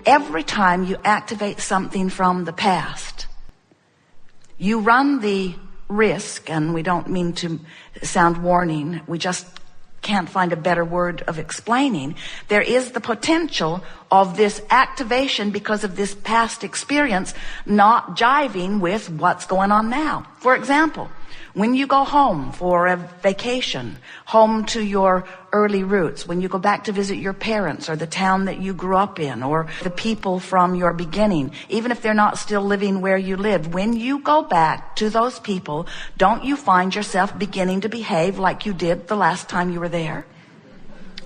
every time you activate something from the past, you run the risk, and we don't mean to sound warning, we just can't find a better word of explaining. There is the potential of this activation because of this past experience not jiving with what's going on now. For example, when you go home for a vacation, home to your early roots, when you go back to visit your parents or the town that you grew up in or the people from your beginning, even if they're not still living where you lived, when you go back to those people, don't you find yourself beginning to behave like you did the last time you were there?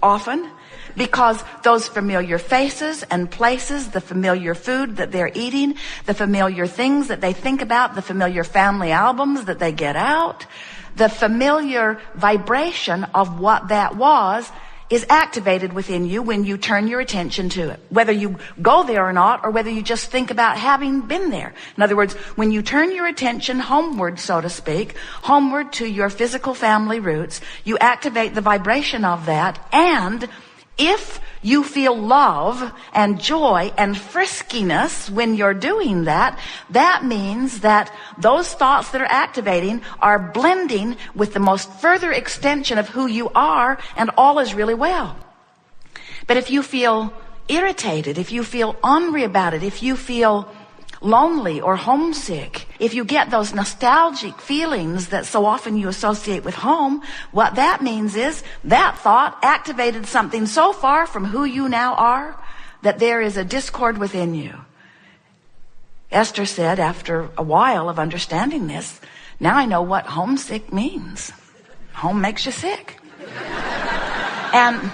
Often. Because those familiar faces and places, the familiar food that they're eating, the familiar things that they think about, the familiar family albums that they get out, the familiar vibration of what that was is activated within you when you turn your attention to it. Whether you go there or not, or whether you just think about having been there. In other words, when you turn your attention homeward, so to speak, homeward to your physical family roots, you activate the vibration of that, and if you feel love and joy and friskiness when you're doing that, that means that those thoughts that are activating are blending with the most further extension of who you are, and all is really well. But if you feel irritated, if you feel ornery about it, if you feel lonely or homesick, if you get those nostalgic feelings that so often you associate with home, what that means is that thought activated something so far from who you now are that there is a discord within you. Esther said, after a while of understanding this, now I know what homesick means. Home makes you sick. And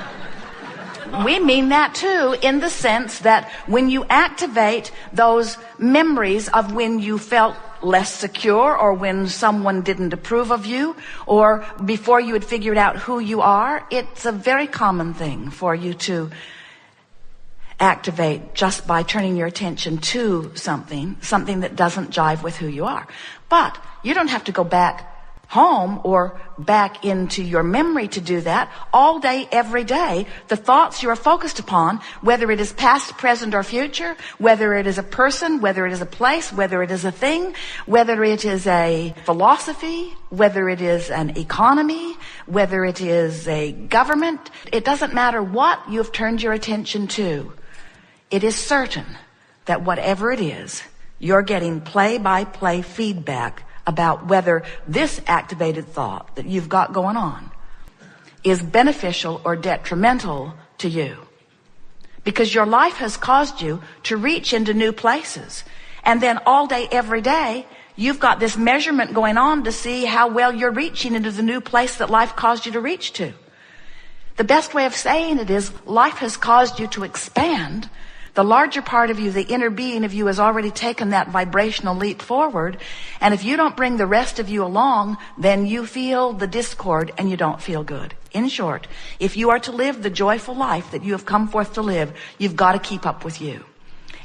we mean that too, in the sense that when you activate those memories of when you felt less secure, or when someone didn't approve of you, or before you had figured out who you are, it's a very common thing for you to activate just by turning your attention to something that doesn't jive with who you are. But you don't have to go back home or back into your memory to do that. All day, every day, the thoughts you are focused upon, whether it is past, present, or future, whether it is a person, whether it is a place, whether it is a thing, whether it is a philosophy, whether it is an economy, whether it is a government, it doesn't matter what you've turned your attention to. It is certain that whatever it is, you're getting play-by-play feedback about whether this activated thought that you've got going on is beneficial or detrimental to you. Because your life has caused you to reach into new places. And then all day, every day, you've got this measurement going on to see how well you're reaching into the new place that life caused you to reach to. The best way of saying it is life has caused you to expand. The larger part of you, the inner being of you, has already taken that vibrational leap forward. And if you don't bring the rest of you along, then you feel the discord and you don't feel good. In short, if you are to live the joyful life that you have come forth to live, you've got to keep up with you.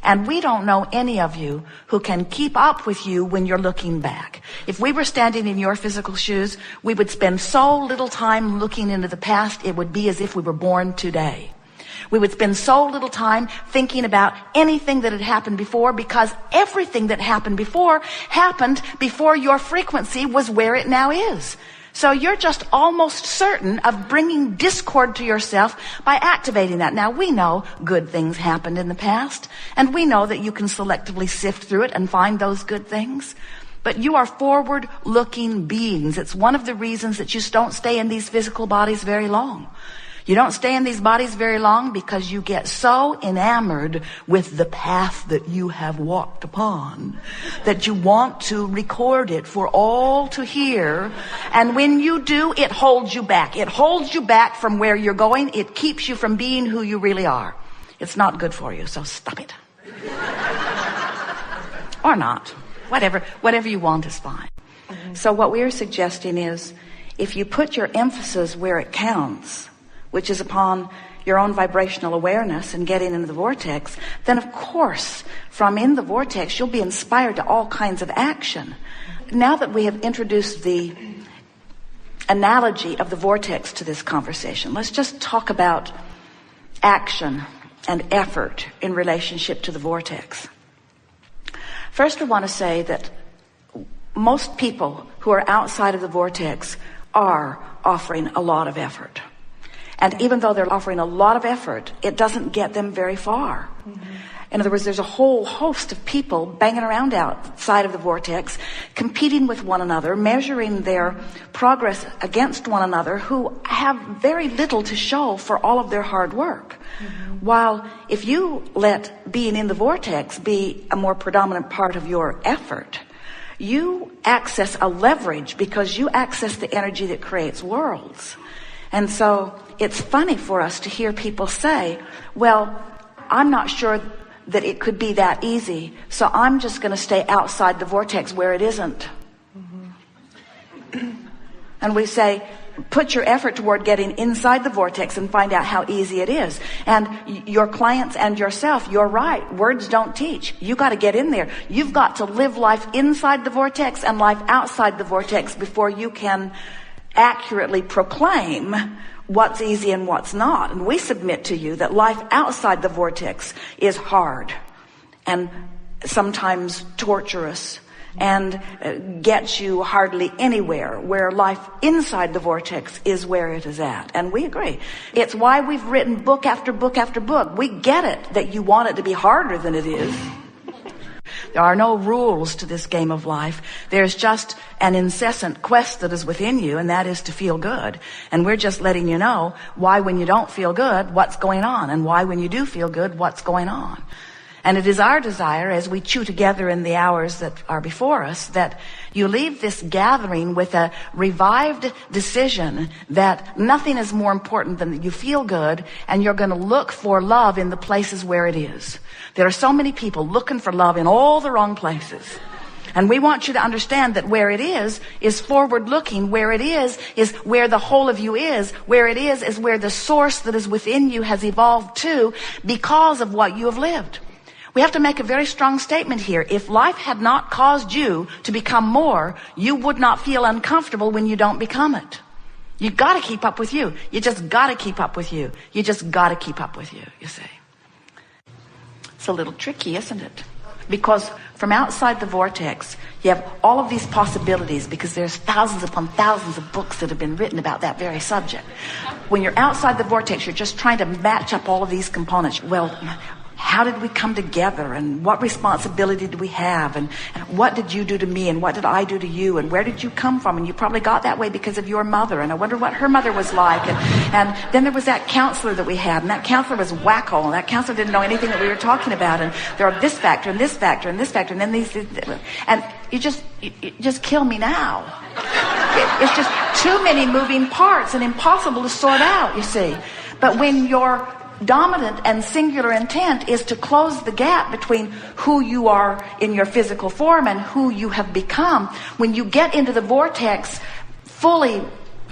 And we don't know any of you who can keep up with you when you're looking back. If we were standing in your physical shoes, we would spend so little time looking into the past, it would be as if we were born today. We would spend so little time thinking about anything that had happened before, because everything that happened before your frequency was where it now is. So you're just almost certain of bringing discord to yourself by activating that. Now, we know good things happened in the past, and we know that you can selectively sift through it and find those good things. But you are forward-looking beings. It's one of the reasons that you don't stay in these physical bodies very long. You don't stay in these bodies very long because you get so enamored with the path that you have walked upon that you want to record it for all to hear. And when you do, it holds you back. It holds you back from where you're going. It keeps you from being who you really are. It's not good for you, so stop it. Or not. Whatever you want is fine. So what we're suggesting is, if you put your emphasis where it counts, which is upon your own vibrational awareness and getting into the vortex, then of course, from in the vortex, you'll be inspired to all kinds of action. Now that we have introduced the analogy of the vortex to this conversation, let's just talk about action and effort in relationship to the vortex. First, I want to say that most people who are outside of the vortex are offering a lot of effort. And even though they're offering a lot of effort, it doesn't get them very far. In other words, there's a whole host of people banging around outside of the vortex, competing with one another, measuring their progress against one another, who have very little to show for all of their hard work. While if you let being in the vortex be a more predominant part of your effort, you access a leverage because you access the energy that creates worlds. And so it's funny for us to hear people say, well, I'm not sure that it could be that easy, so I'm just going to stay outside the vortex where it isn't. And we say, put your effort toward getting inside the vortex and find out how easy it is. And your clients and yourself, you're right. Words don't teach. You got to get in there. You've got to live life inside the vortex and life outside the vortex before you can accurately proclaim what's easy and what's not. And we submit to you that life outside the vortex is hard and sometimes torturous and gets you hardly anywhere, where life inside the vortex is where it is at. And we agree. It's why we've written book after book after book. We get it that you want it to be harder than it is. There are no rules to this game of life. There's just an incessant quest that is within you, and that is to feel good. And we're just letting you know why when you don't feel good, what's going on, and why when you do feel good, what's going on. And it is our desire, as we chew together in the hours that are before us, that you leave this gathering with a revived decision that nothing is more important than that you feel good, and you're going to look for love in the places where it is. There are so many people looking for love in all the wrong places. And we want you to understand that where it is forward looking. Where it is where the whole of you is. Where it is where the source that is within you has evolved to because of what you have lived. We have to make a very strong statement here. If life had not caused you to become more, you would not feel uncomfortable when you don't become it. You got to keep up with you. You just got to keep up with you. You just got to keep up with you, you see. It's a little tricky, isn't it? Because from outside the vortex, you have all of these possibilities, because there's thousands upon thousands of books that have been written about that very subject. When you're outside the vortex, you're just trying to match up all of these components. Well, how did we come together, and what responsibility do we have, and what did you do to me, and what did I do to you, and where did you come from? And you probably got that way because of your mother, and I wonder what her mother was like. And then there was that counselor that we had, and that counselor was wacko, and that counselor didn't know anything that we were talking about, and there are this factor and this factor and this factor, and then these, and you just kill me now. It's just too many moving parts and impossible to sort out, you see. But when your dominant and singular intent is to close the gap between who you are in your physical form and who you have become, when you get into the vortex fully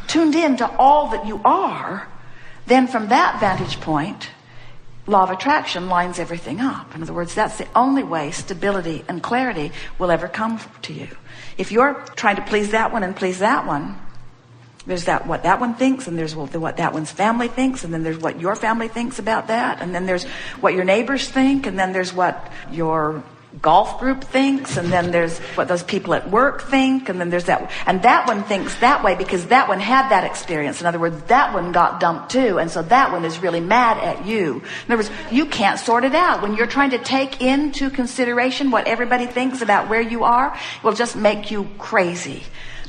tuned in to all that you are, then from that vantage point, law of attraction lines everything up. In other words, that's the only way stability and clarity will ever come to you. If you're trying to please that one and please that one, there's that what that one thinks, and there's what that one's family thinks, and then there's what your family thinks about that, and then there's what your neighbors think, and then there's what your golf group thinks, and then there's what those people at work think, and then there's that, and that one thinks that way because that one had that experience. In other words, that one got dumped too, and so that one is really mad at you. In other words, you can't sort it out. When you're trying to take into consideration what everybody thinks about where you are, it will just make you crazy.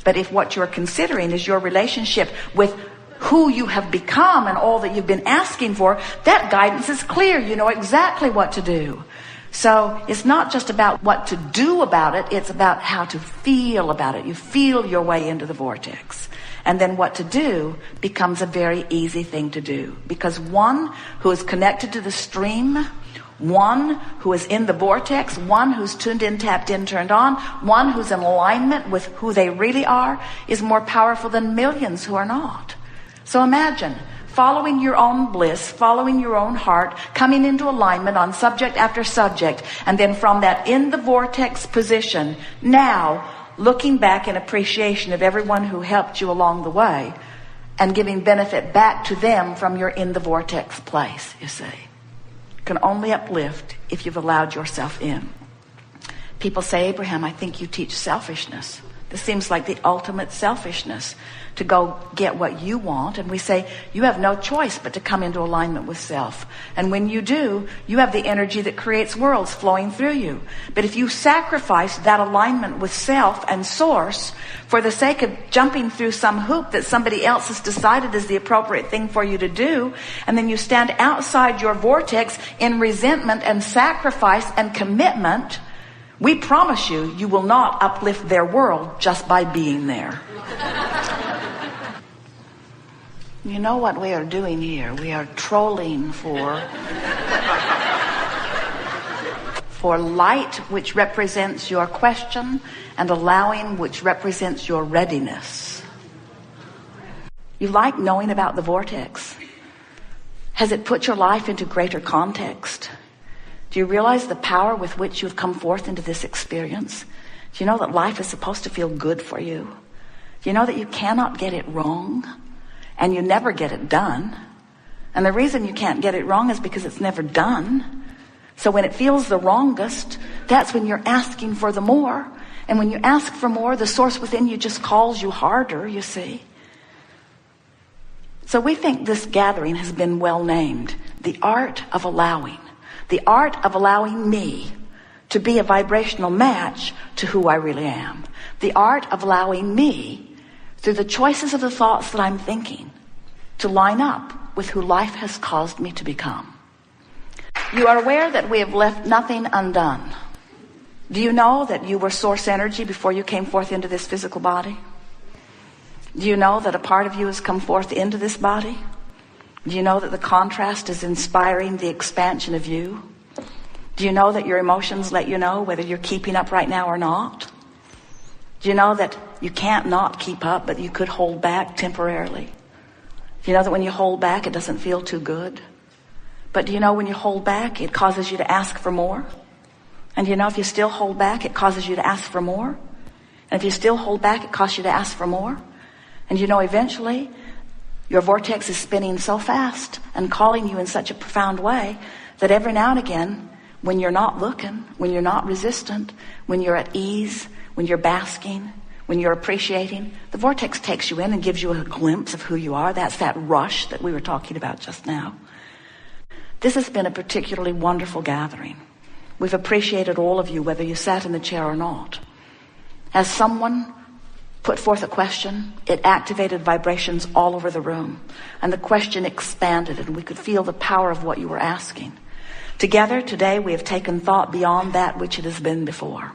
But if what you're considering is your relationship with who you have become and all that you've been asking for, that guidance is clear. You know exactly what to do. So it's not just about what to do about it, it's about how to feel about it. You feel your way into the vortex. And then what to do becomes a very easy thing to do. Because one who is connected to the stream, one who is in the vortex, one who's tuned in, tapped in, turned on, one who's in alignment with who they really are, is more powerful than millions who are not. So imagine following your own bliss, following your own heart, coming into alignment on subject after subject, and then from that in the vortex position, now looking back in appreciation of everyone who helped you along the way, and giving benefit back to them from your in the vortex place, you see. can only uplift if you've allowed yourself in. People say, Abraham, I think you teach selfishness. This seems like the ultimate selfishness, to go get what you want. And we say, you have no choice but to come into alignment with self. And when you do, you have the energy that creates worlds flowing through you. But if you sacrifice that alignment with self and source for the sake of jumping through some hoop that somebody else has decided is the appropriate thing for you to do, and then you stand outside your vortex in resentment and sacrifice and commitment, we promise you, you will not uplift their world just by being there. You know what we are doing here? We are trolling for light, which represents your question, and allowing, which represents your readiness. You like knowing about the vortex? Has it put your life into greater context? Do you realize the power with which you've come forth into this experience? Do you know that life is supposed to feel good for you? Do you know that you cannot get it wrong? And you never get it done. And the reason you can't get it wrong is because it's never done. So when it feels the wrongest, that's when you're asking for the more. And when you ask for more, the source within you just calls you harder, you see. So we think this gathering has been well named, the art of allowing. The art of allowing me to be a vibrational match to who I really am. The art of allowing me, through the choices of the thoughts that I'm thinking, to line up with who life has caused me to become. You are aware that we have left nothing undone. Do you know that you were source energy before you came forth into this physical body? Do you know that a part of you has come forth into this body? Do you know that the contrast is inspiring the expansion of you? Do you know that your emotions let you know whether you're keeping up right now or not? Do you know that you can't not keep up, but you could hold back temporarily? Do you know that when you hold back, it doesn't feel too good? But do you know when you hold back, it causes you to ask for more? And do you know if you still hold back, it causes you to ask for more? And if you still hold back, it causes you to ask for more? And you know eventually, your vortex is spinning so fast and calling you in such a profound way that every now and again, when you're not looking, when you're not resistant, when you're at ease, when you're basking, when you're appreciating, the vortex takes you in and gives you a glimpse of who you are. That's that rush that we were talking about just now. This has been a particularly wonderful gathering. We've appreciated all of you, whether you sat in the chair or not. As someone put forth a question, it activated vibrations all over the room. And the question expanded, and we could feel the power of what you were asking. Together, today, we have taken thought beyond that which it has been before.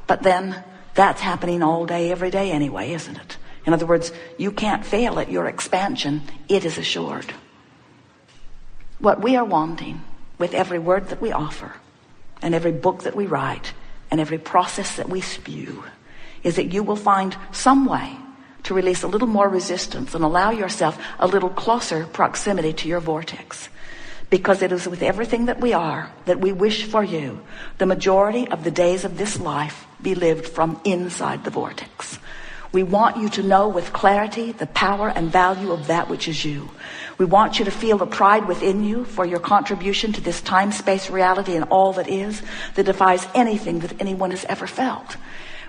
But then, that's happening all day, every day anyway, isn't it? In other words, you can't fail at your expansion. It is assured. What we are wanting with every word that we offer, and every book that we write, and every process that we spew, is that you will find some way to release a little more resistance and allow yourself a little closer proximity to your vortex. Because it is with everything that we are that we wish for you the majority of the days of this life be lived from inside the vortex. We want you to know with clarity the power and value of that which is you. We want you to feel the pride within you for your contribution to this time-space reality and all that is, that defies anything that anyone has ever felt.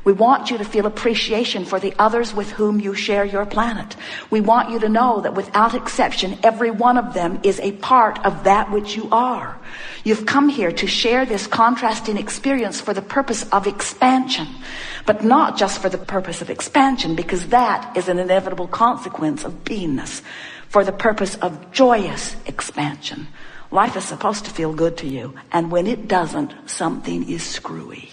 We want you to feel appreciation for the others with whom you share your planet. We want you to know that without exception, every one of them is a part of that which you are. You've come here to share this contrasting experience for the purpose of expansion, but not just for the purpose of expansion, because that is an inevitable consequence of beingness, for the purpose of joyous expansion. Life is supposed to feel good to you, and when it doesn't, something is screwy.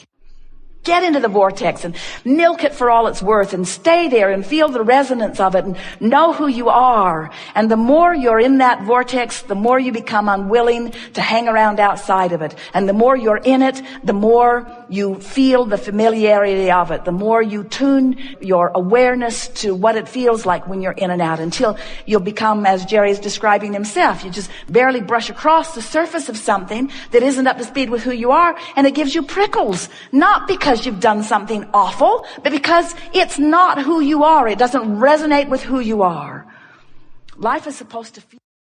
Get into the vortex and milk it for all it's worth and stay there and feel the resonance of it and know who you are. And the more you're in that vortex, the more you become unwilling to hang around outside of it. And the more you're in it, the more you feel the familiarity of it. The more you tune your awareness to what it feels like when you're in and out, until you'll become, as Jerry's describing himself, you just barely brush across the surface of something that isn't up to speed with who you are, and it gives you prickles. Not because you've done something awful, but because it's not who you are. It doesn't resonate with who you are. Life is supposed to feel